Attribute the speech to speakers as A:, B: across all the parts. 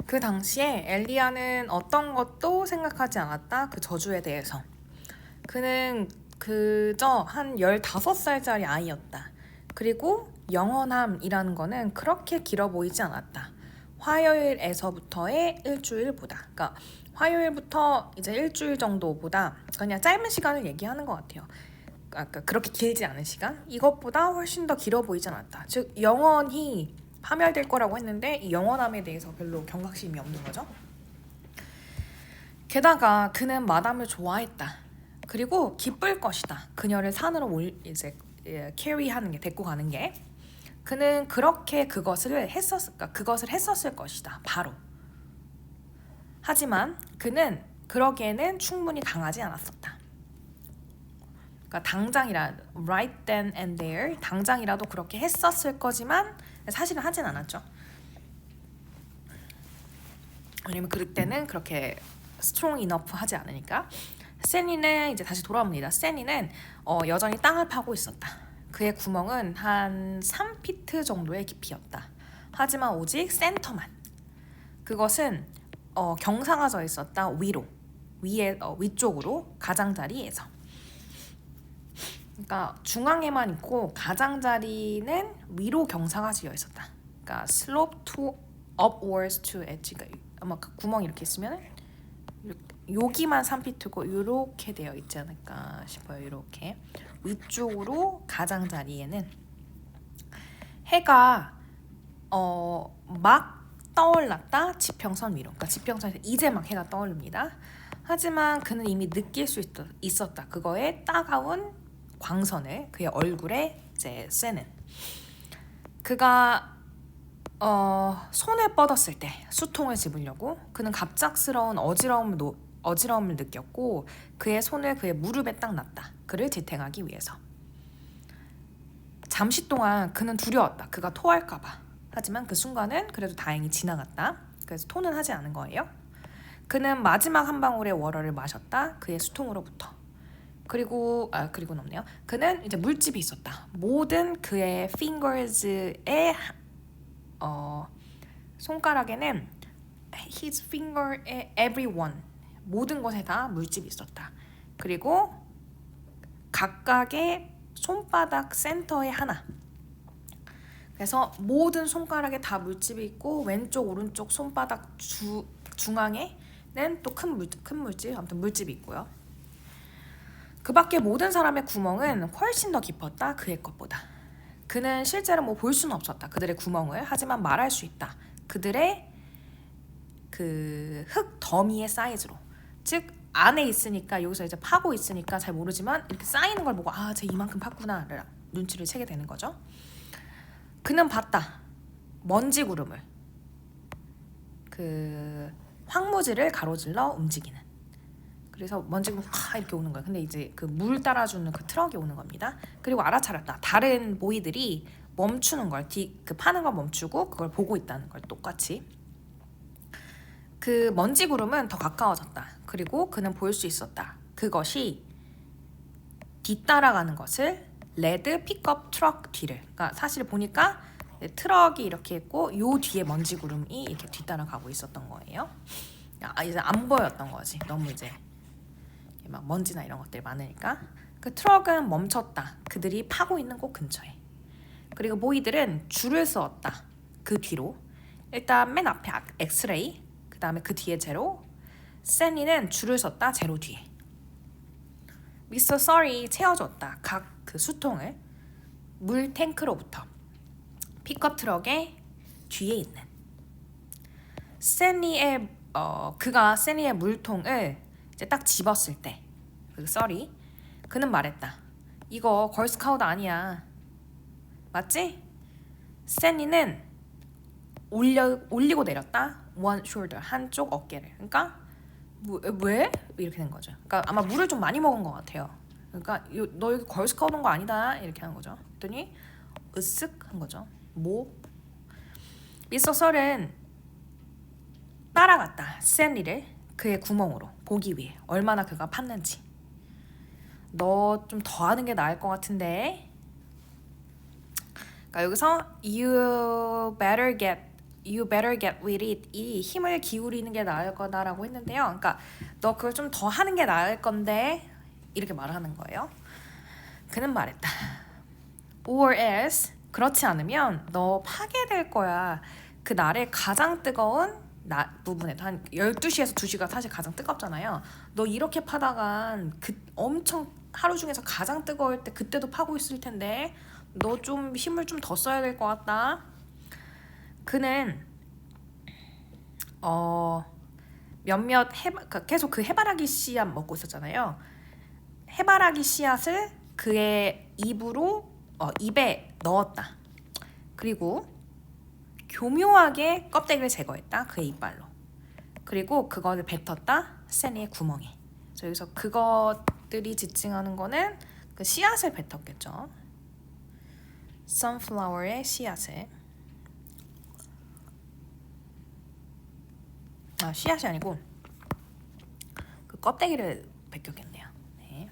A: 그 당시에 엘리야는 어떤 것도 생각하지 않았다. 그 저주에 대해서. 그는 그저 한 15살짜리 아이였다. 그리고 영원함이라는 거는 그렇게 길어 보이지 않았다. 화요일에서부터의 일주일보다. 그러니까 화요일부터 이제 일주일 정도보다 그냥 짧은 시간을 얘기하는 것 같아요. 그러니까 그렇게 길지 않은 시간? 이것보다 훨씬 더 길어 보이지 않았다. 즉 영원히 파멸될 거라고 했는데 이 영원함에 대해서 별로 경각심이 없는 거죠. 게다가 그는 마담을 좋아했다. 그리고 기쁠 것이다. 그녀를 산으로 이제 캐리하는 게 데리고 가는 게 그는 그렇게 그것을 했었을 것이다. 바로. 하지만 그는 그러기에는 충분히 강하지 않았었다. 그러니까 right then and there 당장이라도 그렇게 했었을 거지만 사실은 하진 않았죠. 왜냐면 그때는 그렇게 strong enough 하지 않으니까. 세니는 이제 다시 돌아옵니다. 세니는 여전히 땅을 파고 있었다. 그의 구멍은 한 3피트 정도의 깊이였다. 하지만 오직 센터만. 그것은 경사가 있었다. 위쪽으로 가장자리에서. 그러니까 중앙에만 있고 가장자리는 위로 경사가 지어 있었다. 그러니까 slope to upwards to edge가 아마 그 구멍이 이렇게 있으면 여기만 3피트고 이렇게 되어 있지 않을까 싶어요. 이렇게 위쪽으로 가장자리에는 해가 막 떠올랐다. 지평선 위로. 그러니까 지평선에서 이제 막 해가 떠오릅니다. 하지만 그는 이미 느낄 수 있었다. 그거의 따가운 광선을 그의 얼굴에 이제 쐬는. 그가 손을 뻗었을 때 수통을 집으려고 그는 갑작스러운 어지러움을 느꼈고 그의 손을 그의 무릎에 딱 놨다. 그를 지탱하기 위해서. 잠시 동안 그는 두려웠다. 그가 토할까 봐. 하지만 그 순간은 그래도 다행히 지나갔다. 그래서 토는 하지 않은 거예요. 그는 마지막 한 방울의 워러를 마셨다. 그의 수통으로부터. 그리고는 없네요. 그는 이제 물집이 있었다. 모든 그의 fingers의 손가락에는 his finger에 everyone 모든 것에 다 물집이 있었다. 그리고 각각의 손바닥 센터에 하나. 그래서 모든 손가락에 다 물집이 있고 왼쪽 오른쪽 손바닥 중앙에는 또 큰 물집, 아무튼 물집이 있고요. 그 밖에 모든 사람의 구멍은 훨씬 더 깊었다. 그의 것보다. 그는 실제로 볼 수는 없었다. 그들의 구멍을. 하지만 말할 수 있다. 그들의 그 흙 더미의 사이즈로. 즉 안에 있으니까 여기서 이제 파고 있으니까 잘 모르지만 이렇게 쌓이는 걸 보고 쟤 이만큼 팠구나를 눈치를 채게 되는 거죠. 그는 봤다. 먼지 구름을. 그 황무지를 가로질러 움직이는. 그래서 먼지가 이렇게 오는 거예요. 근데 이제 그 물 따라주는 그 트럭이 오는 겁니다. 그리고 알아차렸다. 다른 모이들이 멈추는 걸, 그 파는 걸 멈추고 그걸 보고 있다는 걸 똑같이. 그 먼지 구름은 더 가까워졌다. 그리고 그는 볼 수 있었다. 그것이 뒤따라가는 것을 레드 픽업 트럭 뒤를. 그러니까 사실 보니까 트럭이 이렇게 있고 요 뒤에 먼지 구름이 이렇게 뒤따라가고 있었던 거예요. 이제 안 보였던 거지. 너무 이제 막 먼지나 이런 것들이 많으니까. 그 트럭은 멈췄다. 그들이 파고 있는 곳 근처에. 그리고 모이들은 줄을 서었다. 그 뒤로. 일단 맨 앞에 엑스레이, 그 다음에 그 뒤에 제로. 세니는 줄을 섰다. 제로 뒤에. 미스터 썰이 채워줬다. 각 그 수통을 물 탱크로부터 픽업 트럭의 뒤에 있는. 그가 세니의 물통을 이제 딱 집었을 때, 그 썰이 그는 말했다. 이거 걸스카우트 아니야. 맞지? 세니는 올리고 내렸다. one shoulder 한쪽 어깨를. 그러니까 왜? 이렇게 된 거죠. 그러니까 아마 물을 좀 많이 먹은 것 같아요. 그러니까 너 여기 걸스카우트 온 거 아니다 이렇게 하는 거죠. 그랬더니 으쓱 한 거죠. 미스터 썰은 따라갔다. 세니를 그의 구멍으로 보기 위해 얼마나 그가 팠는지. 너 좀 더 하는 게 나을 것 같은데. 그러니까 여기서 you better get you better get with it. 이 힘을 기울이는 게 나을 거다라고 했는데요. 그러니까 너 그걸 좀 더 하는 게 나을 건데 이렇게 말하는 거예요. 그는 말했다. Or else 그렇지 않으면 너 파괴될 거야. 그 날의 가장 뜨거운 부분에 한 12시에서 2시가 사실 가장 뜨겁잖아요. 너 이렇게 파다간 그 엄청 하루 중에서 가장 뜨거울 때 그때도 파고 있을 텐데 너 좀 힘을 좀 더 써야 될 것 같다. 그는 몇몇 계속 그 해바라기 씨앗 먹고 있었잖아요. 해바라기 씨앗을 그의 입에 넣었다. 그리고 교묘하게 껍데기를 제거했다. 그의 이빨로. 그리고 그거를 뱉었다. 샌리의 구멍에. 그래서 여기서 그것들이 지칭하는 거는 그 씨앗을 뱉었겠죠. 선플라워의 씨앗을. 씨앗이 아니고 그 껍데기를 벗겼겠네요. 네.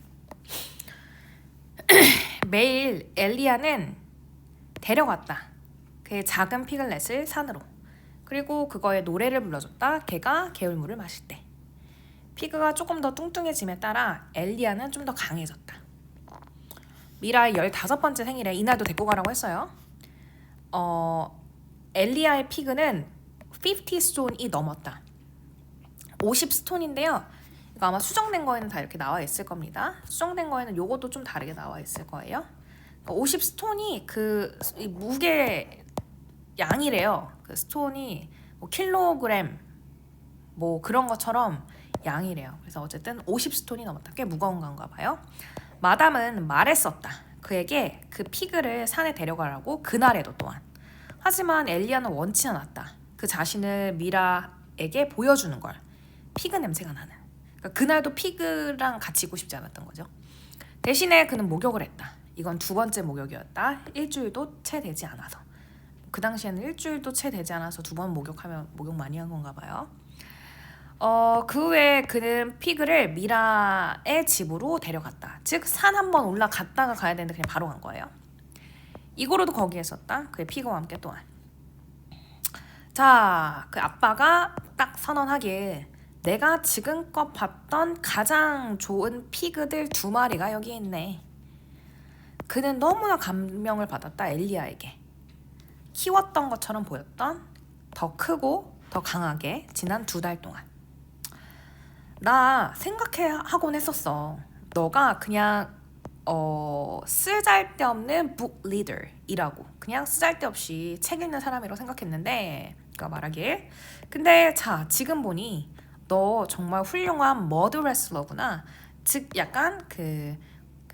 A: 매일 엘리야는 데려갔다. 그의 작은 피글렛을 산으로. 그리고 그거에 노래를 불러줬다. 걔가 개울물을 마실 때. 피그가 조금 더 뚱뚱해짐에 따라 엘리야는 좀 더 강해졌다. 미라의 15번째 생일에 이날도 데리고 가라고 했어요. 엘리야의 피그는 50 스톤이 넘었다. 50 스톤인데요. 이거 아마 수정된 거에는 다 이렇게 나와 있을 겁니다. 수정된 거에는 요것도 좀 다르게 나와 있을 거예요. 50 스톤이 그 무게 양이래요. 그 스톤이 뭐 킬로그램 뭐 그런 것처럼 양이래요. 그래서 어쨌든 50 스톤이 넘었다. 꽤 무거운 건가 봐요. 마담은 말했었다. 그에게 그 피그를 산에 데려가라고 그날에도 또한. 하지만 엘리야는 원치 않았다. 그 자신을 미라에게 보여주는 걸. 피그 냄새가 나는. 그러니까 그날도 피그랑 같이 있고 싶지 않았던 거죠. 대신에 그는 목욕을 했다. 이건 2번째 목욕이었다. 일주일도 채 되지 않아서. 그 당시에는 일주일도 채 되지 않아서 2번 목욕하면 목욕 많이 한 건가 봐요. 그 후에 그는 피그를 미라의 집으로 데려갔다. 즉 산 한번 올라갔다가 가야 되는데 그냥 바로 간 거예요. 이고로도 거기에 있었다. 그의 피그와 함께 또한. 자, 그 아빠가 딱 선언하길 내가 지금껏 봤던 가장 좋은 피그들 2마리가 여기 있네. 그는 너무나 감명을 받았다. 엘리야에게. 키웠던 것처럼 보였던 더 크고 더 강하게 지난 2달 동안. 나 생각하곤 했었어. 너가 그냥 쓰잘데없는 book leader이라고. 그냥 쓰잘데없이 책 읽는 사람이라고 생각했는데 그가 말하길. 근데 자 지금 보니 너 정말 훌륭한 머드 레슬러구나. 즉 약간 그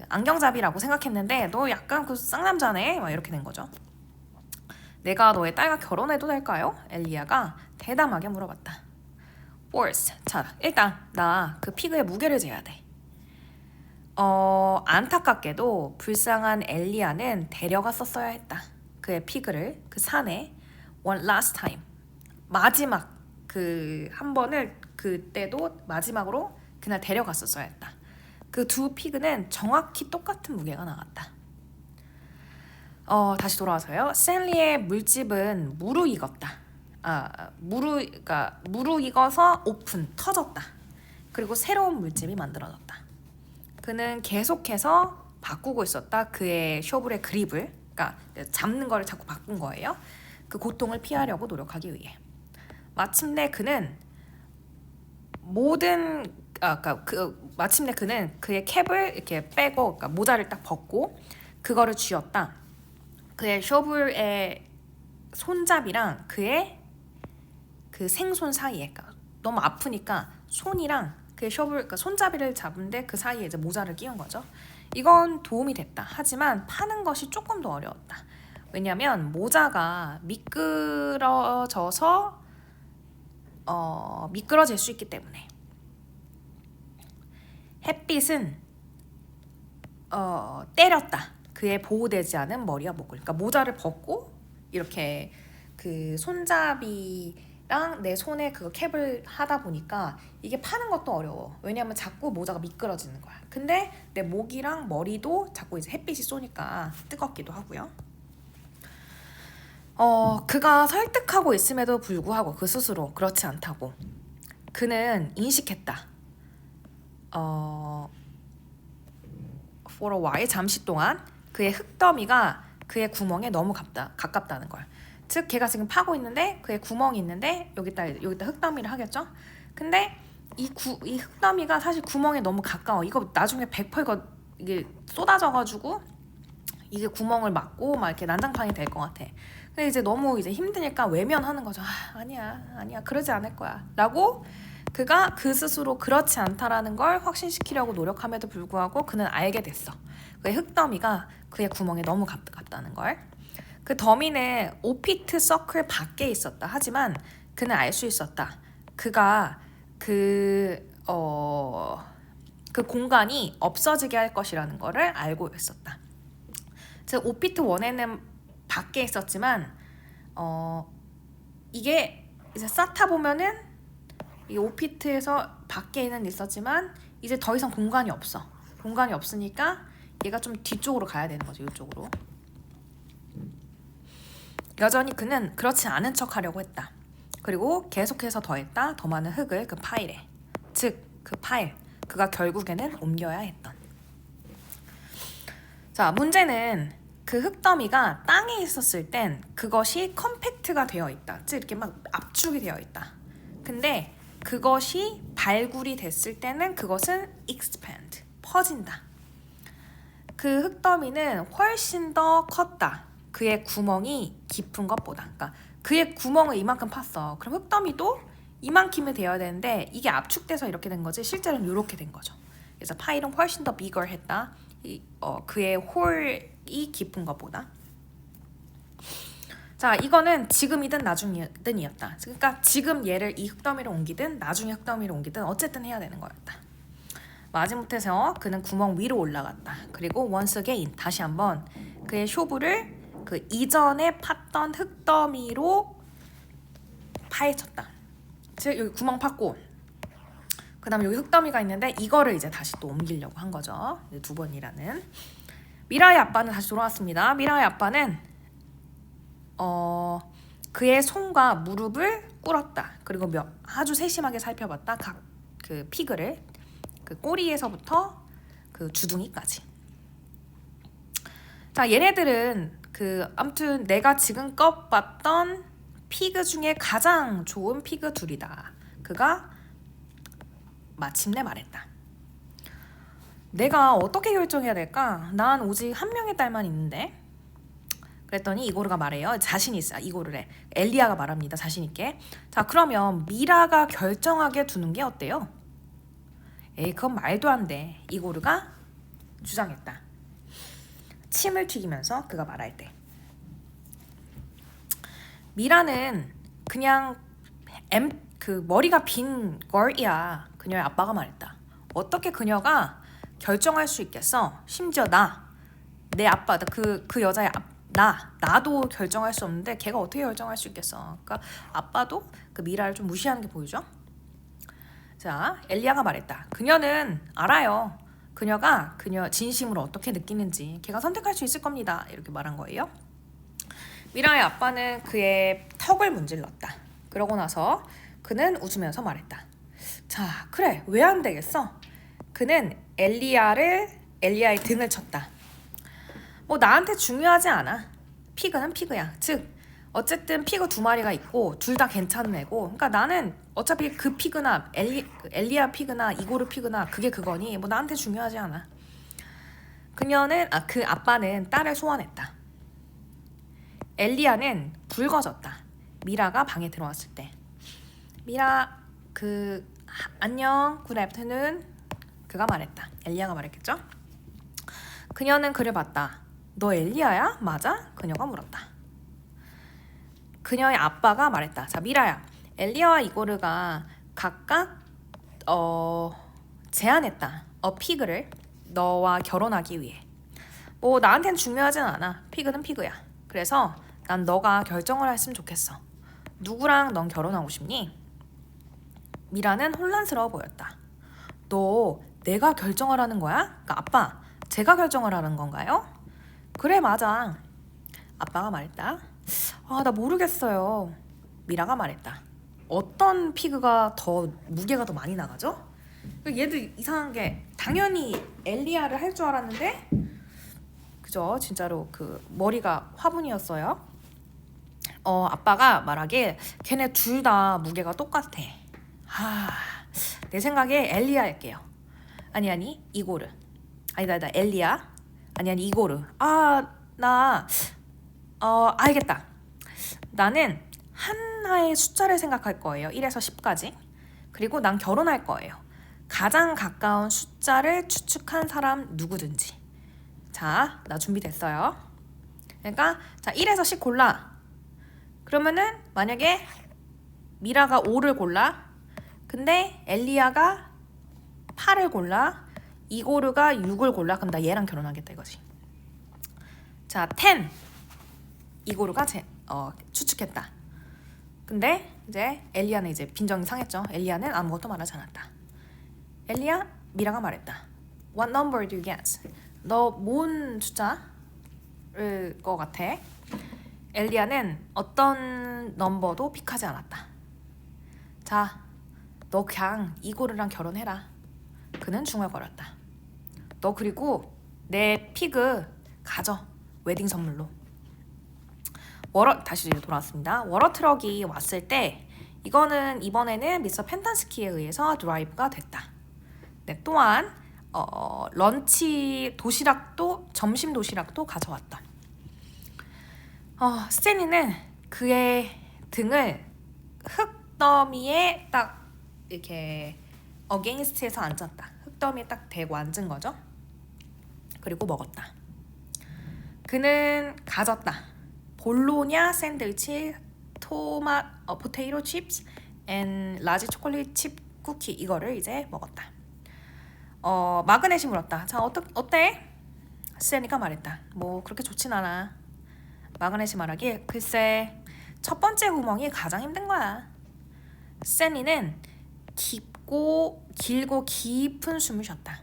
A: 안경잡이라고 생각했는데 너 약간 그 쌍남자네. 막 이렇게 된 거죠. 내가 너의 딸과 결혼해도 될까요? 엘리야가 대담하게 물어봤다. Worse. 자, 일단 나 그 피그의 무게를 재야 돼. 안타깝게도 불쌍한 엘리야는 데려갔었어야 했다. 그의 피그를 그 산에 one last time. 마지막 그 한 번을 그때도 마지막으로 그날 데려갔었어야 했다. 그 2 피그는 정확히 똑같은 무게가 나갔다. 다시 돌아와서요. 샌리의 물집은 무르익었다. 무르익어서 오픈, 터졌다. 그리고 새로운 물집이 만들어졌다. 그는 계속해서 바꾸고 있었다. 그의 쇼블의 그립을, 그러니까 잡는 거를 자꾸 바꾼 거예요. 그 고통을 피하려고 노력하기 위해. 마침내 그는 마침내 그는 그의 캡을 이렇게 빼고, 그러니까 모자를 딱 벗고 그거를 쥐었다. 그의 쇼블의 손잡이랑 그의 그 생손 사이에, 그러니까 너무 아프니까 손이랑 그의 쇼블, 그러니까 손잡이를 잡은데 그 사이에 이제 모자를 끼운 거죠. 이건 도움이 됐다. 하지만 파는 것이 조금 더 어려웠다. 왜냐하면 모자가 미끄러져서 미끄러질 수 있기 때문에. 햇빛은 때렸다. 그의 보호되지 않은 머리와 목을. 그러니까 모자를 벗고 이렇게 그 손잡이랑 내 손에 그 캡을 하다 보니까 이게 파는 것도 어려워. 왜냐하면 자꾸 모자가 미끄러지는 거야. 근데 내 목이랑 머리도 자꾸 이제 햇빛이 쏘니까 뜨겁기도 하고요. 그가 설득하고 있음에도 불구하고 그 스스로 그렇지 않다고 그는 인식했다. for a while 잠시 동안 그의 흙더미가 그의 구멍에 너무 가깝다는 걸. 즉 걔가 지금 파고 있는데 그의 구멍이 있는데 여기다 흙더미를 하겠죠. 근데 이 흙더미가 사실 구멍에 너무 가까워. 이거 나중에 100% 이게 쏟아져가지고 이게 구멍을 막고 막 이렇게 난장판이 될 것 같아. 근데 이제 너무 이제 힘드니까 외면하는 거죠. 아니야 그러지 않을 거야 라고 그가 그 스스로 그렇지 않다라는 걸 확신시키려고 노력함에도 불구하고 그는 알게 됐어. 그의 흙더미가 그의 구멍에 너무 가깝다는 걸. 그 더미는 5피트 서클 밖에 있었다. 하지만 그는 알 수 있었다. 그가 그 공간이 없어지게 할 것이라는 거를 알고 있었다. 즉 5피트 원에는 밖에 있었지만 이게 이제 쌓다 보면은 이 5피트에서 밖에는 있었지만 이제 더 이상 공간이 없어. 공간이 없으니까 얘가 좀 뒤쪽으로 가야 되는 거죠. 이쪽으로. 여전히 그는 그렇지 않은 척 하려고 했다. 그리고 계속해서 더했다. 더 많은 흙을 그 파일에. 즉 그 파일. 그가 결국에는 옮겨야 했던. 자, 문제는 그 흙더미가 땅에 있었을 땐 그것이 컴팩트가 되어 있다. 즉 이렇게 막 압축이 되어 있다. 근데 그것이 발굴이 됐을 때는 그것은 expand, 퍼진다. 그 흙더미는 훨씬 더 컸다. 그의 구멍이 깊은 것보다. 그러니까 그의 구멍을 이만큼 팠어. 그럼 흙더미도 이만큼이 되어야 되는데 이게 압축돼서 이렇게 된 거지 실제로는 이렇게 된 거죠. 그래서 파일은 훨씬 더 bigger 했다. 그의 홀이 깊은 것보다. 자, 이거는 지금이든 나중이든이었다. 그러니까 지금 얘를 이 흙더미로 옮기든 나중에 흙더미로 옮기든 어쨌든 해야 되는 거였다. 마지못해서 그는 구멍 위로 올라갔다. 그리고 once again 다시 한번 그의 쇼부를 그 이전에 팠던 흙더미로 파헤쳤다. 즉 여기 구멍 팠고 그 다음에 여기 흙더미가 있는데 이거를 이제 다시 또 옮기려고 한 거죠. 두 번이라는. 미라의 아빠는 다시 돌아왔습니다. 미라의 아빠는 그의 손과 무릎을 꿇었다. 그리고 아주 세심하게 살펴봤다. 각 그 피그를 그 꼬리에서부터 그 주둥이까지. 자, 얘네들은 아무튼 내가 지금껏 봤던 피그 중에 가장 좋은 피그 둘이다. 그가 마침내 말했다. 내가 어떻게 결정해야 될까? 난 오직 한 명의 딸만 있는데. 그랬더니 이고르가 말해요. 자신 있어. 이고르래. 엘리야가 말합니다. 자신 있게. 자, 그러면 미라가 결정하게 두는 게 어때요? 에이, 그건 말도 안 돼. 이고르가 주장했다. 침을 튀기면서 그가 말할 때. 미라는 그냥 그 머리가 빈 걸이야. 그녀의 아빠가 말했다. 어떻게 그녀가 결정할 수 있겠어? 심지어 내 아빠, 그 여자의 나도 결정할 수 없는데 걔가 어떻게 결정할 수 있겠어? 그러니까 아빠도 그 미라를 좀 무시하는 게 보이죠? 자, 엘리야가 말했다. 그녀는 알아요. 그녀가 진심으로 어떻게 느끼는지 걔가 선택할 수 있을 겁니다. 이렇게 말한 거예요. 미라의 아빠는 그의 턱을 문질렀다. 그러고 나서 그는 웃으면서 말했다. 자, 그래. 왜 안 되겠어? 그는 엘리야의 등을 쳤다. 뭐 나한테 중요하지 않아. 피그는 피그야. 즉 어쨌든 피그 2마리가 있고 둘 다 괜찮은 애고. 그러니까 나는 어차피 그 피그나 엘리야 피그나 이고르 피그나 그게 그거니 뭐 나한테 중요하지 않아. 그 아빠는 딸을 소환했다. 엘리야는 붉어졌다. 미라가 방에 들어왔을 때. 미라 안녕 굿 애프터눈 그가 말했다. 엘리야가 말했겠죠? 그녀는 그를 봤다. 너 엘리야야? 맞아? 그녀가 물었다. 그녀의 아빠가 말했다. 자, 미라야. 엘리야와 이고르가 각각 제안했다. 피그를 너와 결혼하기 위해. 뭐 나한텐 중요하진 않아. 피그는 피그야. 그래서 난 너가 결정을 했으면 좋겠어. 누구랑 넌 결혼하고 싶니? 미라는 혼란스러워 보였다. 너 내가 결정을 하는 거야? 그러니까 아빠, 제가 결정을 하는 건가요? 그래, 맞아. 아빠가 말했다. 아, 나 모르겠어요. 미라가 말했다. 어떤 피그가 더 무게가 더 많이 나가죠? 얘도 이상한 게 당연히 엘리야를 할 줄 알았는데 그죠? 진짜로 그 머리가 화분이었어요. 아빠가 말하길 걔네 둘 다 무게가 똑같아. 내 생각에 엘리야 할게요. 아니 이고르. 아니다 엘리야. 아니 이고르. 알겠다. 나는 하나의 숫자를 생각할 거예요. 1에서 10까지. 그리고 난 결혼할 거예요. 가장 가까운 숫자를 추측한 사람 누구든지. 자, 나 준비됐어요. 그러니까 자 1에서 10 골라. 그러면은 만약에 미라가 5를 골라. 근데 엘리야가 8을 골라. 이고르가 6을 골라. 그럼 나 얘랑 결혼하겠다 이거지. 자, 10. 이고르가 추측했다. 근데 이제 엘리야는 이제 빈정이 상했죠. 엘리야는 아무것도 말하지 않았다. 엘리야, 미라가 말했다. What number do you guess? 너 뭔 숫자일 것 같아? 엘리야는 어떤 넘버도 픽하지 않았다. 자, 너 그냥 이고르랑 결혼해라. 그는 중얼거렸다. 너 그리고 내 피그 가져. 웨딩 선물로. 다시 돌아왔습니다. 워러트럭이 왔을 때 이거는 이번에는 미스터 펜탄스키에 의해서 드라이브가 됐다. 네, 또한 런치 도시락도 점심 도시락도 가져왔다. 스탠리는 그의 등을 흙더미에 딱 이렇게 어게인스트에서 앉았다. 흙더미에 딱 대고 앉은 거죠. 그리고 먹었다. 그는 가졌다. 볼로냐 샌드위치, 포테이토 칩스, and 라지 초콜릿 칩 쿠키 이거를 이제 먹었다. 마그넷이 물었다. 자, 어때? 스탠리가 말했다. 뭐 그렇게 좋진 않아. 마그넷이 말하길 글쎄 첫 번째 구멍이 가장 힘든 거야. 스탠리는 길고 깊은 숨을 쉬었다.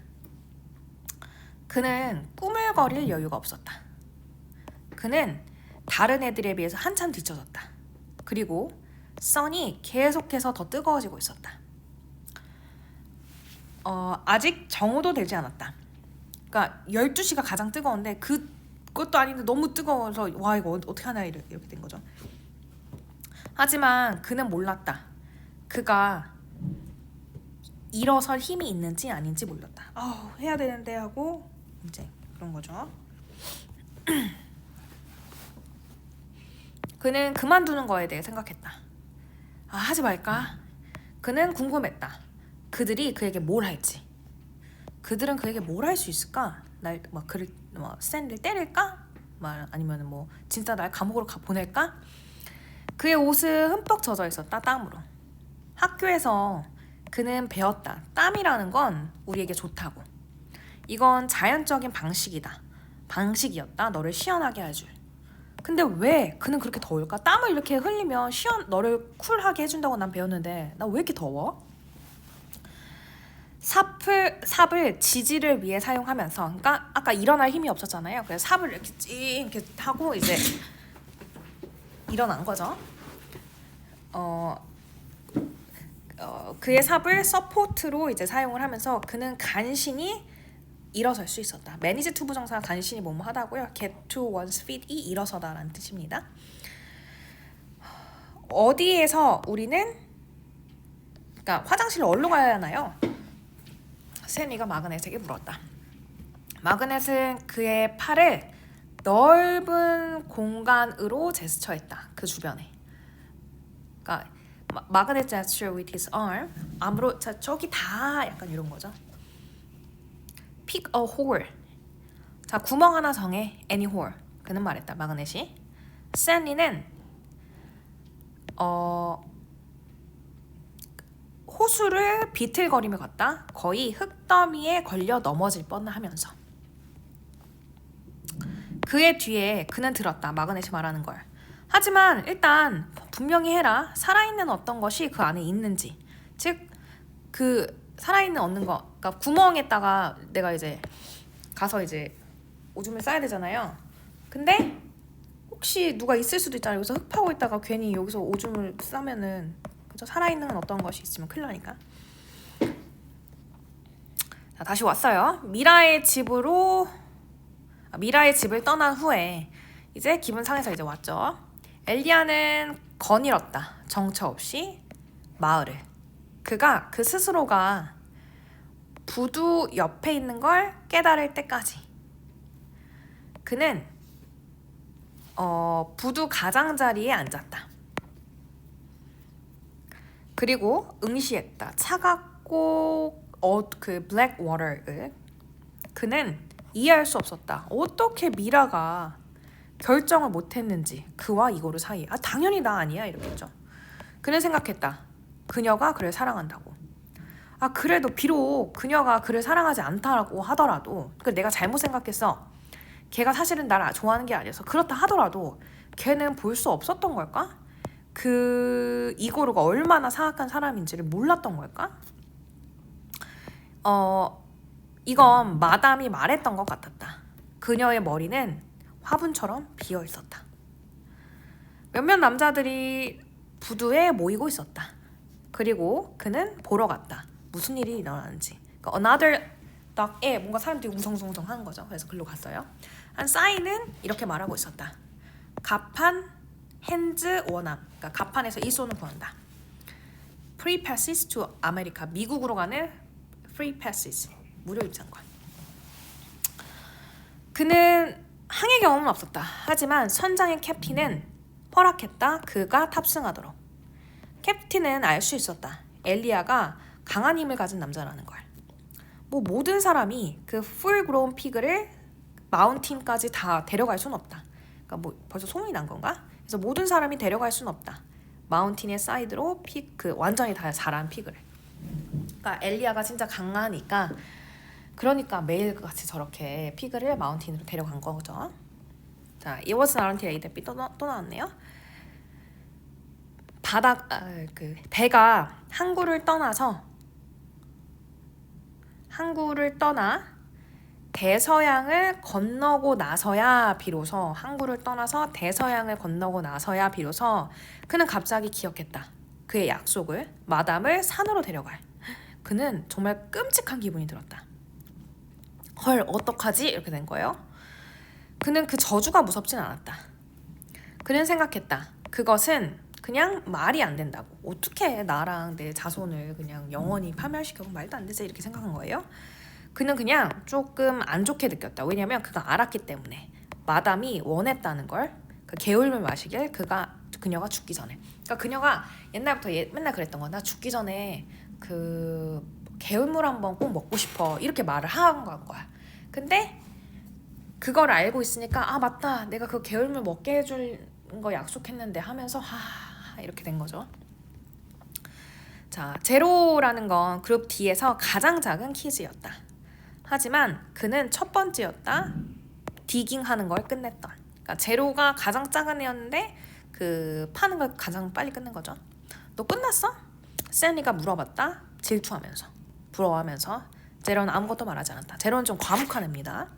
A: 그는 꾸물거릴 여유가 없었다. 그는 다른 애들에 비해서 한참 뒤쳐졌다. 그리고 선이 계속해서 더 뜨거워지고 있었다. 아직 정오도 되지 않았다. 그러니까 12시가 가장 뜨거운데 그것도 아닌데 너무 뜨거워서 와 이거 어떻게 하나 이렇게 된 거죠. 하지만 그는 몰랐다. 그가 일어설 힘이 있는지 아닌지 몰랐다. 해야 되는데 하고 이제 그런 거죠. 그는 그만두는 거에 대해 생각했다. 하지 말까? 그는 궁금했다. 그들이 그에게 뭘 할지. 그들은 그에게 뭘 할 수 있을까? 스탠리를 때릴까? 아니면 뭐 진짜 날 감옥으로 보낼까? 그의 옷은 흠뻑 젖어 있었다. 땀으로. 학교에서 그는 배웠다. 땀이라는 건 우리에게 좋다고. 이건 자연적인 방식이었다. 너를 시원하게 해줄. 근데 왜 그는 그렇게 더울까? 땀을 이렇게 흘리면 너를 쿨하게 해준다고 난 배웠는데 나 왜 이렇게 더워? 삽을 지지를 위해 사용하면서, 그러니까 아까 일어날 힘이 없었잖아요. 그래서 삽을 이렇게 하고 이제 일어난 거죠. 그의 삽을 서포트로 이제 사용을 하면서 그는 간신히 일어설 수 있었다. manage to 부정사 간신히 뭐하다고요. get to one's feet이 일어서다라는 뜻입니다. 어디에서 우리는 그러니까 화장실을 어디로 가야 하나요? 스탠리가 마그넷에게 물었다. 마그넷은 그의 팔을 넓은 공간으로 제스처했다. 그 주변에. 그러니까 마그넷 gesture with his arm. 암으로 저기 다 약간 이런 거죠. Pick a hole. 자, 구멍 하나 정해. Any hole. 그는 말했다. 마그넷이. 스탠리는 호수를 비틀거리며 갔다. 거의 흙더미에 걸려 넘어질 뻔하면서. 그의 뒤에 그는 들었다. 마그넷이 말하는 걸. 하지만 일단 분명히 해라. 살아있는 어떤 것이 그 안에 있는지. 즉 그 살아있는 얻는 거. 그러니까 구멍에다가 내가 이제 가서 이제 오줌을 싸야 되잖아요. 근데 혹시 누가 있을 수도 있잖아요. 여기서 흙 파고 있다가 괜히 여기서 오줌을 싸면은, 그죠? 살아있는 어떤 것이 있으면 큰일 나니까. 자, 다시 왔어요. 미라의 집을 떠난 후에 이제 기분 상해서 이제 왔죠. 엘리야는 거닐었다. 정처 없이 마을을. 그가 그 스스로가 부두 옆에 있는 걸 깨달을 때까지 그는 부두 가장자리에 앉았다. 그리고 응시했다. 차갑고 그 블랙 워터를 그는 이해할 수 없었다. 어떻게 미라가 결정을 못했는지 그와 이고르 사이에. 당연히 나 아니야 이렇겠죠. 그는 생각했다. 그녀가 그를 사랑한다고. 그래도 비록 그녀가 그를 사랑하지 않다고 하더라도 내가 잘못 생각했어. 걔가 사실은 나를 좋아하는 게 아니어서 그렇다 하더라도 걔는 볼 수 없었던 걸까? 그 이고르가 얼마나 사악한 사람인지를 몰랐던 걸까? 이건 마담이 말했던 것 같았다. 그녀의 머리는 화분처럼 비어 있었다. 몇몇 남자들이 부두에 모이고 있었다. 그리고 그는 보러 갔다. 무슨 일이 일어나는지. 그러니까 another dog에 뭔가 사람들이 웅성웅성 하는 거죠. 그래서 글로 갔어요. 한 사인은 이렇게 말하고 있었다. 가판 핸즈 원함. 그러니까 가판에서 일손을 구한다. Free passage to America. 미국으로 가는 free passage. 무료 입장권. 그는 항해 경험은 없었다. 하지만 선장의 캡틴은 허락했다. 그가 탑승하도록. 캡틴은 알 수 있었다. 엘리야가 강한 힘을 가진 남자라는 걸. 모든 사람이 그 풀 그로운 피그를 마운틴까지 다 데려갈 수는 없다. 그러니까 벌써 소문이 난 건가? 그래서 모든 사람이 데려갈 수는 없다. 마운틴의 사이드로 완전히 다 자란 피그를. 그러니까 엘리야가 진짜 강하니까 그러니까 매일같이 저렇게 피그를 마운틴으로 데려간 거죠. 자, it was not until A 또 나왔네요. 배가 항구를 떠나 대서양을 건너고 나서야 비로소 그는 갑자기 기억했다. 그의 약속을 마담을 산으로 데려갈. 그는 정말 끔찍한 기분이 들었다. 헐, 어떡하지? 이렇게 된 거예요. 그는 그 저주가 무섭진 않았다. 그는 생각했다. 그것은 그냥 말이 안 된다고. 어떻게 나랑 내 자손을 그냥 영원히 파멸시켜서 말도 안 되지 이렇게 생각한 거예요. 그는 그냥 조금 안 좋게 느꼈다. 왜냐면 그가 알았기 때문에. 마담이 원했다는 걸. 그 개울물 마시길 그녀가 죽기 전에. 그러니까 그녀가 옛날부터 맨날 그랬던 거야. 나 죽기 전에 그 개울물 한번 꼭 먹고 싶어. 이렇게 말을 한 거야. 근데 그걸 알고 있으니까 맞다. 내가 그 개울물 먹게 해줄 거 약속했는데 하면서 이렇게 된 거죠. 자, 제로라는 건 그룹 D에서 가장 작은 키즈였다. 하지만 그는 첫 번째였다. 디깅하는 걸 끝냈던. 그러니까 제로가 가장 작은 애였는데 그 파는 걸 가장 빨리 끝낸 거죠. 너 끝났어? 세니가 물어봤다. 질투하면서 부러워하면서. 제로는 아무것도 말하지 않았다. 제로는 좀 과묵한 애입니다.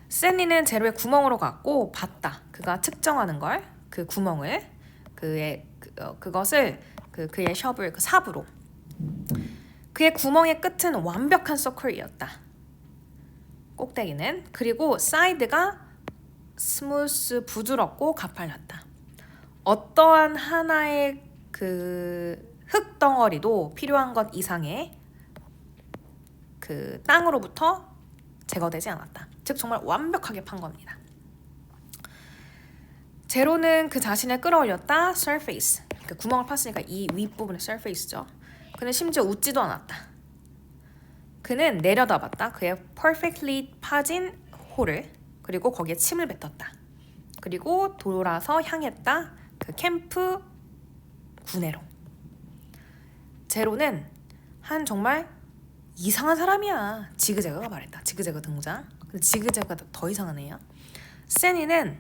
A: 세니는 제로의 구멍으로 갔고 봤다. 그가 측정하는 걸. 그 구멍을 그것을 그의 셔블 삽으로. 그의 구멍의 끝은 완벽한 서클이었다. 꼭대기는. 그리고 사이드가 스무스 부드럽고 가팔랐다. 어떠한 하나의 그 흙덩어리도 필요한 것 이상의 그 땅으로부터 제거되지 않았다. 즉 정말 완벽하게 판 겁니다. 제로는 그 자신을 끌어올렸다. surface. 그 구멍을 팠으니까 이 윗부분은 surface죠. 그는 심지어 웃지도 않았다. 그는 내려다봤다. 그의 perfectly 파진 홀을. 그리고 거기에 침을 뱉었다. 그리고 돌아서 향했다. 그 캠프 구내로. 제로는 한 정말 이상한 사람이야. 지그재그가 말했다. 지그재그 등장. 근데 지그재그가 더 이상한 애야. 세니는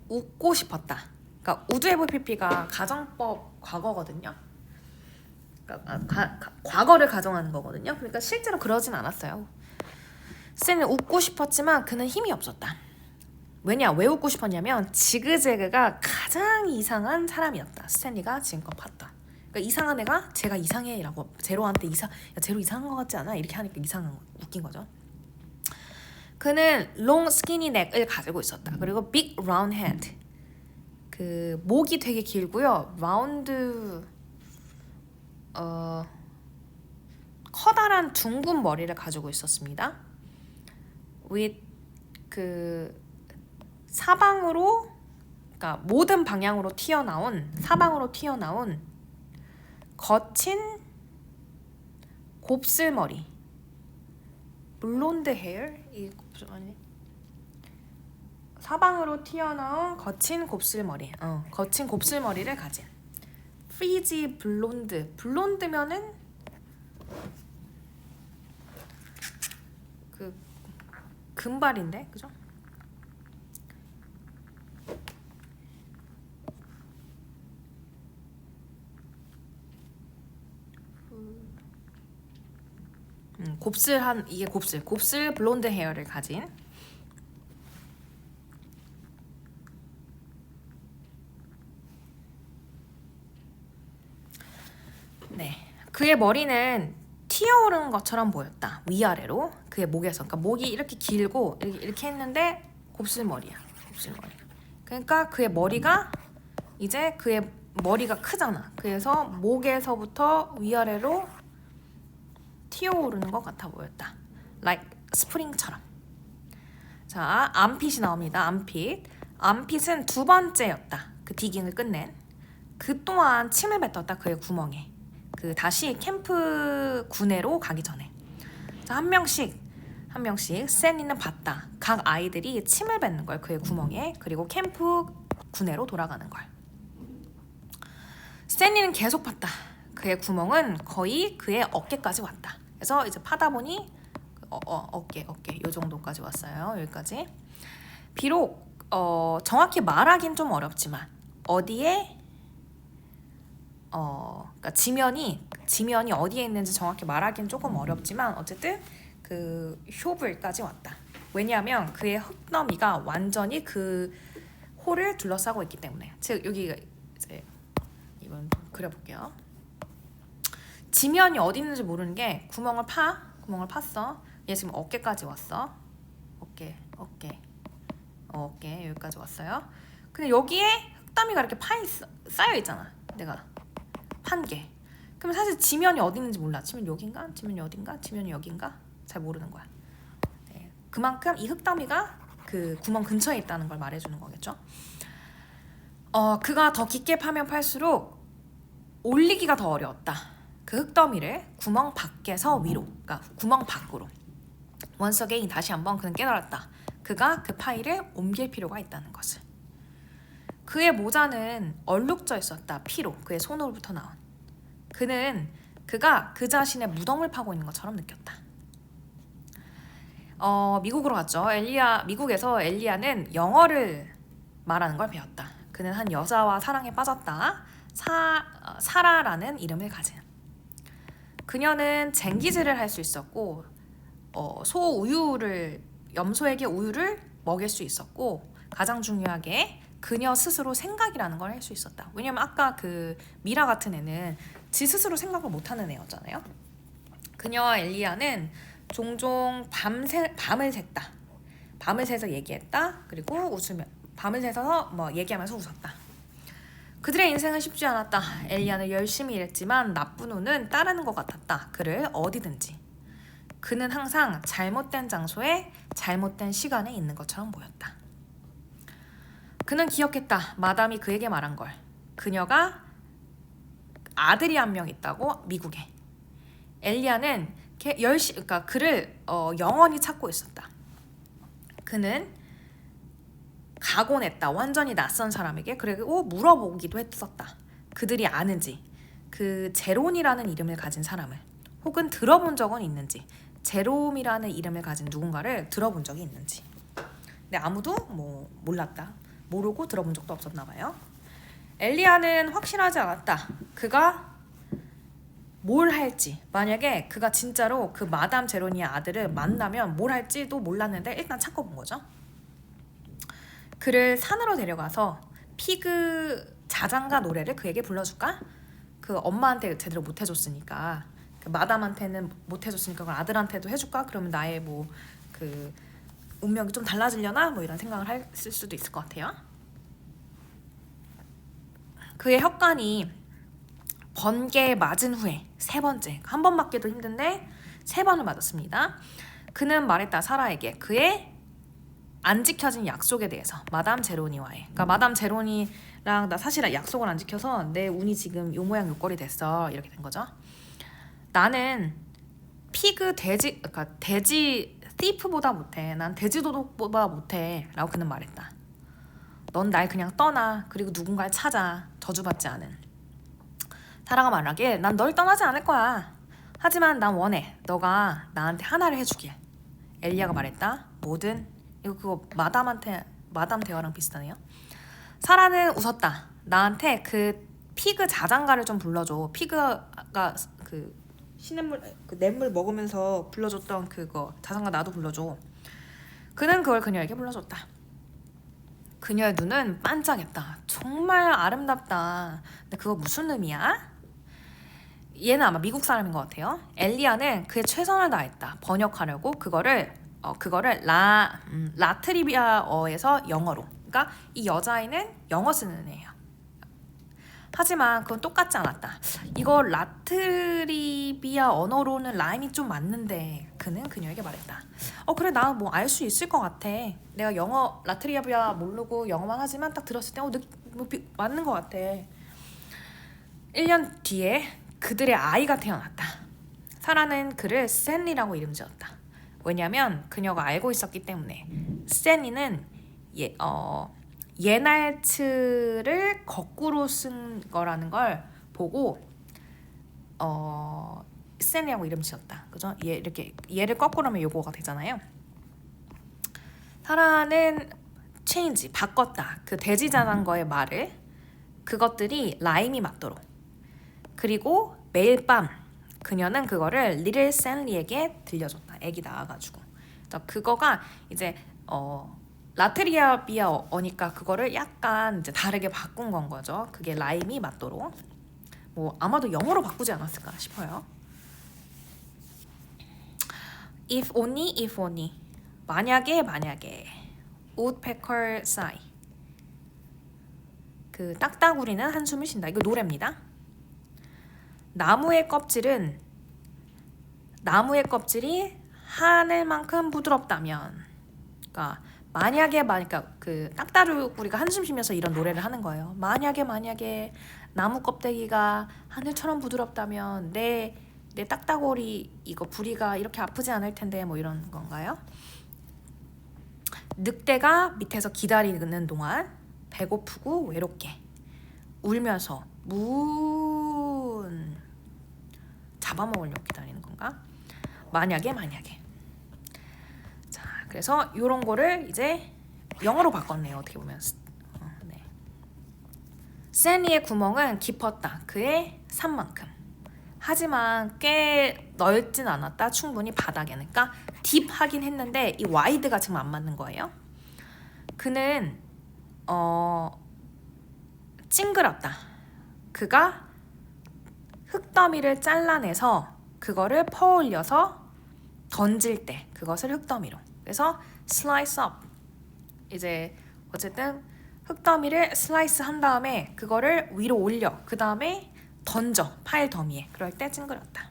A: 웃고 싶었다. 그러니까 우드에브피피가 가정법 과거거든요. 그러니까 과거를 가정하는 거거든요. 그러니까 실제로 그러진 않았어요. 세니는 웃고 싶었지만 그는 힘이 없었다. 왜냐 왜 웃고 싶었냐면 지그재그가 가장 이상한 사람이었다. 스탠리가 지금껏 봤다. 그러니까 이상한 애가 제가 이상해라고 제로한테 야 제로 이상한 거 같지 않아? 이렇게 하니까 이상한 거 웃긴 거죠. 그는 long skinny neck을 가지고 있었다. 그리고 big round head. 그 목이 되게 길고요. 라운드 커다란 둥근 머리를 가지고 있었습니다. with 그 사방으로 그러니까 모든 방향으로 사방으로 튀어나온 거친 곱슬머리. 블론드 헤어? 이 아니 사방으로 튀어나온 거친 곱슬머리를 가진 프리지 블론드면은 그 금발인데 그죠? 이게 곱슬 블론드 헤어를 가진 네 그의 머리는 튀어오르는 것처럼 보였다. 위아래로 그의 목에서 그러니까 목이 이렇게 길고 이렇게 했는데 곱슬머리. 그러니까 그의 머리가 크잖아. 그래서 목에서부터 위아래로 튀어오르는 것 같아 보였다. like 스프링처럼. 자, 암핏이 나옵니다. 암핏은 두 번째였다. 그 디깅을 끝낸. 그 또한 침을 뱉었다. 그의 구멍에. 그 다시 캠프 구내로 가기 전에. 자, 한 명씩 스탠리는 봤다. 각 아이들이 침을 뱉는 걸 그의 구멍에. 그리고 캠프 구내로 돌아가는 걸. 스탠리는 계속 봤다. 그의 구멍은 거의 그의 어깨까지 왔다. 그래서 이제 파다 보니 어깨 요 정도까지 왔어요. 여기까지. 비록 정확히 말하긴 좀 어렵지만 어디에 그러니까 지면이 어디에 있는지 정확히 말하긴 조금 어렵지만 어쨌든 그 쇼블까지 왔다. 왜냐하면 그의 흙더미가 완전히 그 홀을 둘러싸고 있기 때문에. 즉 여기 이제 이건 그려볼게요. 지면이 어디 있는지 모르는 게 구멍을 팠어. 얘 지금 어깨까지 왔어. 어깨 여기까지 왔어요. 근데 여기에 흙더미가 이렇게 쌓여 있잖아. 내가 판 게. 그럼 사실 지면이 어디 있는지 몰라. 지면 여긴가? 지면이 어딘가? 지면이 여긴가? 잘 모르는 거야. 네. 그만큼 이 흙더미가 그 구멍 근처에 있다는 걸 말해주는 거겠죠. 그가 더 깊게 파면 팔수록 올리기가 더 어려웠다. 그 흙더미를 구멍 밖에서 위로, 그러니까 구멍 밖으로. once again 다시 한번 그는 깨달았다. 그가 그 파일을 옮길 필요가 있다는 것을. 그의 모자는 얼룩져 있었다. 피로 그의 손으로부터 나온. 그가 그 자신의 무덤을 파고 있는 것처럼 느꼈다. 미국으로 갔죠. 미국에서 엘리야는 영어를 말하는 걸 배웠다. 그는 한 여자와 사랑에 빠졌다. 사라라는 이름을 가진. 그녀는 쟁기질을 할 수 있었고 염소에게 우유를 먹일 수 있었고 가장 중요하게 그녀 스스로 생각이라는 걸 할 수 있었다. 왜냐면 아까 그 미라 같은 애는 지 스스로 생각을 못하는 애였잖아요. 그녀와 엘리야는 종종 밤을 샜다. 밤을 새서 얘기했다. 그리고 밤을 새서 얘기하면서 웃었다. 그들의 인생은 쉽지 않았다. 엘리야는 열심히 일했지만 나쁜 운은 따르는 것 같았다. 그를 어디든지. 그는 항상 잘못된 장소에 잘못된 시간에 있는 것처럼 보였다. 그는 기억했다. 마담이 그에게 말한 걸. 그녀가 아들이 한 명 있다고 미국에. 엘리야는 그러니까 그를 영원히 찾고 있었다. 그는 가곤 했다. 완전히 낯선 사람에게. 그리고 물어보기도 했었다. 그들이 아는지. 그 제롬이라는 이름을 가진 사람을. 혹은 들어본 적은 있는지. 제롬이라는 이름을 가진 누군가를 들어본 적이 있는지. 근데 아무도 몰랐다. 모르고 들어본 적도 없었나 봐요. 엘리야는 확실하지 않았다. 그가 뭘 할지. 만약에 그가 진짜로 그 마담 제로니의 아들을 만나면 뭘 할지도 몰랐는데 일단 찾고 본 거죠. 그를 산으로 데려가서 피그 자장가 노래를 그에게 불러줄까? 그 엄마한테 제대로 못 해줬으니까, 그 마담한테는 못 해줬으니까 그걸 아들한테도 해줄까? 그러면 나의 뭐 그 운명이 좀 달라지려나? 뭐 이런 생각을 했을 수도 있을 것 같아요. 그의 혁관이 번개에 맞은 후에 세 번째, 한 번 맞기도 힘든데 세 번을 맞았습니다. 그는 말했다, 사라에게 그의 안 지켜진 약속에 대해서. 마담 제로니와의, 그러니까 마담 제로니랑 나 사실 약속을 안 지켜서 내 운이 지금 요 모양 요 꼴이 됐어, 이렇게 된 거죠. 나는 피그 돼지, 그러니까 돼지 thief보다 못해, 난 돼지 도둑보다 못해 라고 그는 말했다. 넌 날 그냥 떠나, 그리고 누군가를 찾아, 저주받지 않은. 사라가 말하길, 난 널 떠나지 않을 거야. 하지만 난 원해, 너가 나한테 하나를 해주길. 엘리야가 말했다. 뭐든. 이거 그거 마담 대화랑 비슷하네요. 사라는 웃었다. 나한테 그 피그 자장가를 좀 불러줘. 피그가 그 시냇물, 그 냇물 먹으면서 불러줬던 그거 자장가 나도 불러줘. 그는 그걸 그녀에게 불러줬다. 그녀의 눈은 반짝했다. 정말 아름답다. 근데 그거 무슨 의미야? 얘는 아마 미국 사람인 것 같아요. 엘리야는 그의 최선을 다했다. 번역하려고 그거를 라트리비아어에서 영어로. 그러니까 이 여자아이는 영어 쓰는 애예요. 하지만 그건 똑같지 않았다. 이거 라트리비아 언어로는 라임이 좀 맞는데, 그는 그녀에게 말했다. 그래, 나 뭐 알 수 있을 것 같아. 내가 영어 라트리비아 모르고 영어만 하지만 딱 들었을 때 맞는 것 같아. 1년 뒤에 그들의 아이가 태어났다. 사라는 그를 샌리라고 이름 지었다. 왜냐면 그녀가 알고 있었기 때문에. 샌리는 예날츠를 거꾸로 쓴 거라는 걸 보고 샌리라고 이름 지었다. 그죠? 이렇게 얘를 거꾸로 하면 요거가 되잖아요. 사라는 체인지, 바꿨다. 그 돼지 자전거의 말을, 그것들이 라임이 맞도록. 그리고 매일 밤 그녀는 그거를 리틀 샌리에게 들려줬다. 애기 낳아가지고. 그거가 이제 라트리아비아어니까 그거를 약간 이제 다르게 바꾼 건 거죠. 그게 라임이 맞도록. 뭐 아마도 영어로 바꾸지 않았을까 싶어요. If only. 만약에. woodpecker sigh. 그 딱따구리는 한숨을 쉰다. 이거 노래입니다. 나무의 껍질이 하늘만큼 부드럽다면, 그러니까 만약에 그 딱따구리가 한숨 쉬면서 이런 노래를 하는 거예요. 만약에 나무 껍데기가 하늘처럼 부드럽다면 내 딱따구리 이거 부리가 이렇게 아프지 않을 텐데, 뭐 이런 건가요? 늑대가 밑에서 기다리는 동안 배고프고 외롭게 울면서 잡아먹으려고 기다리는 건가? 만약에. 자, 그래서 요런 거를 이제 영어로 바꿨네요. 어떻게 보면. 네. 샌리의 구멍은 깊었다. 그의 산만큼. 하지만 꽤 넓진 않았다. 충분히 바닥에는. 그러니까 딥하긴 했는데 이 와이드가 지금 안 맞는 거예요. 그는 찡그렸다. 그가 흙더미를 잘라내서 그거를 퍼올려서 던질 때 그것을 흙더미로. 그래서 slice up. 이제 어쨌든 흙더미를 슬라이스 한 다음에 그거를 위로 올려. 그 다음에 던져. 파일 더미에. 그럴 때 찡그렸다.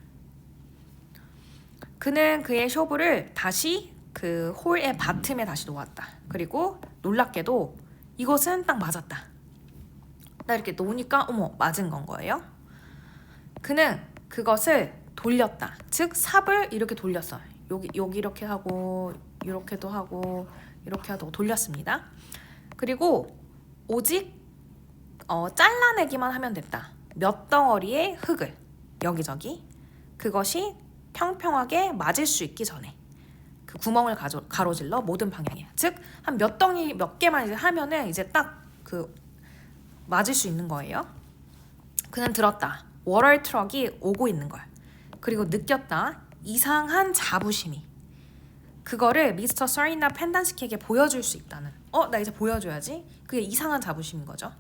A: 그는 그의 쇼부를 다시 그 홀의 바틈에 다시 놓았다. 그리고 놀랍게도 이것은 딱 맞았다. 나 이렇게 놓으니까 어머, 맞은 건 거예요. 그는 그것을 돌렸다. 즉 삽을 이렇게 돌렸어. 여기 이렇게 하고 이렇게도 하고 이렇게 하고 돌렸습니다. 그리고 오직 잘라내기만 하면 됐다. 몇 덩어리의 흙을 여기저기, 그것이 평평하게 맞을 수 있기 전에 그 구멍을 가로질러 모든 방향에. 즉 한 몇 개만 이제 하면은 이제 딱 그 맞을 수 있는 거예요. 그는 들었다. 워럴 트럭이 오고 있는 걸. 그리고 느꼈다. 이상한 자부심이. 그거를 미스터 서리나 펜단스키에게 보여줄 수 있다는 나 이제 보여줘야지. 그게 이상한 자부심인 거죠.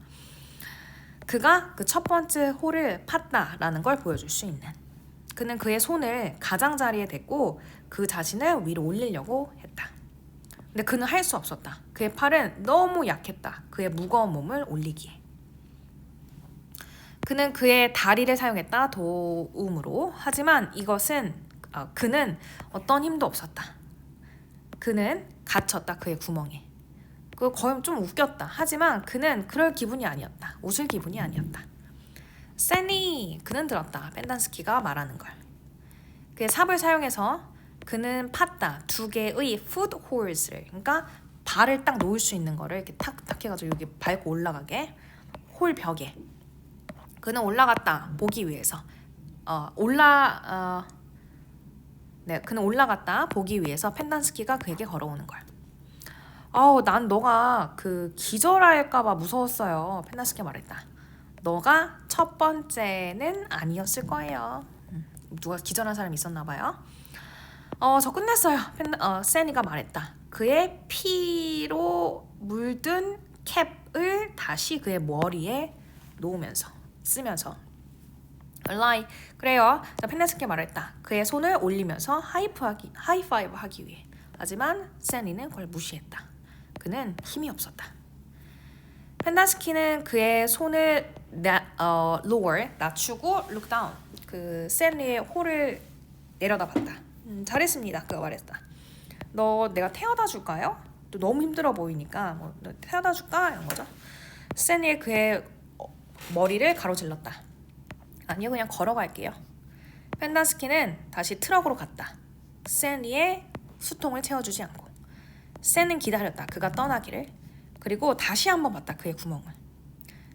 A: 그가 그 첫 번째 홀을 팠다라는 걸 보여줄 수 있는. 그는 그의 손을 가장자리에 댔고 그 자신을 위로 올리려고 했다. 근데 그는 할 수 없었다. 그의 팔은 너무 약했다. 그의 무거운 몸을 올리기에. 그는 그의 다리를 사용했다. 도움으로. 하지만 이것은 그는 어떤 힘도 없었다. 그는 갇혔다. 그의 구멍에. 그 거의 좀 웃겼다. 하지만 그는 그럴 기분이 아니었다. 웃을 기분이 아니었다. 세니! 그는 들었다. 펜단스키가 말하는 걸. 그의 삽을 사용해서 그는 팠다. 2개의 풋홀스를, 그러니까 발을 딱 놓을 수 있는 거를 이렇게 탁탁 해가지고 여기 밟고 올라가게 홀 벽에. 그는 올라갔다. 보기 위해서. 그는 올라갔다. 보기 위해서 펜단스키가 그에게 걸어오는 걸. 난 너가 그 기절할까봐 무서웠어요. 펜단스키가 말했다. 너가 첫 번째는 아니었을 거예요. 누가 기절한 사람이 있었나 봐요. 저 끝냈어요. 세니가 말했다. 그의 피로 물든 캡을 다시 그의 머리에 쓰면서 lie. 그래요. 펜단스키가 말했다. 그의 손을 올리면서 하이파이브 하기 위해. 하지만 세니는 그걸 무시했다. 그는 힘이 없었다. 펜단스키는 그의 손을 lower, 낮추고 look down. 그 세니의 홀을 내려다봤다. 잘했습니다. 그가 말했다. 너 내가 태워다 줄까요? 또 너무 힘들어 보이니까 뭐 태워다 줄까? 이런 거죠. 세니의 그의 머리를 가로질렀다. 아니요, 그냥 걸어갈게요. 펜단스키는 다시 트럭으로 갔다. 세니의 수통을 채워주지 않고. 세는 기다렸다. 그가 떠나기를. 그리고 다시 한번 봤다. 그의 구멍을.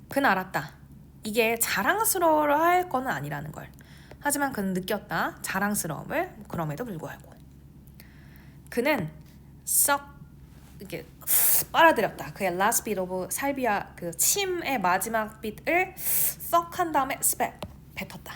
A: 그는 알았다. 이게 자랑스러워야 할 거는 아니라는 걸. 하지만 그는 느꼈다. 자랑스러움을. 그럼에도 불구하고. 그는 썩 이렇게 빨아들였다. 그의 last bit of 살비아 그 침의 마지막 bit을 썩 한 다음에 스펙 뱉었다.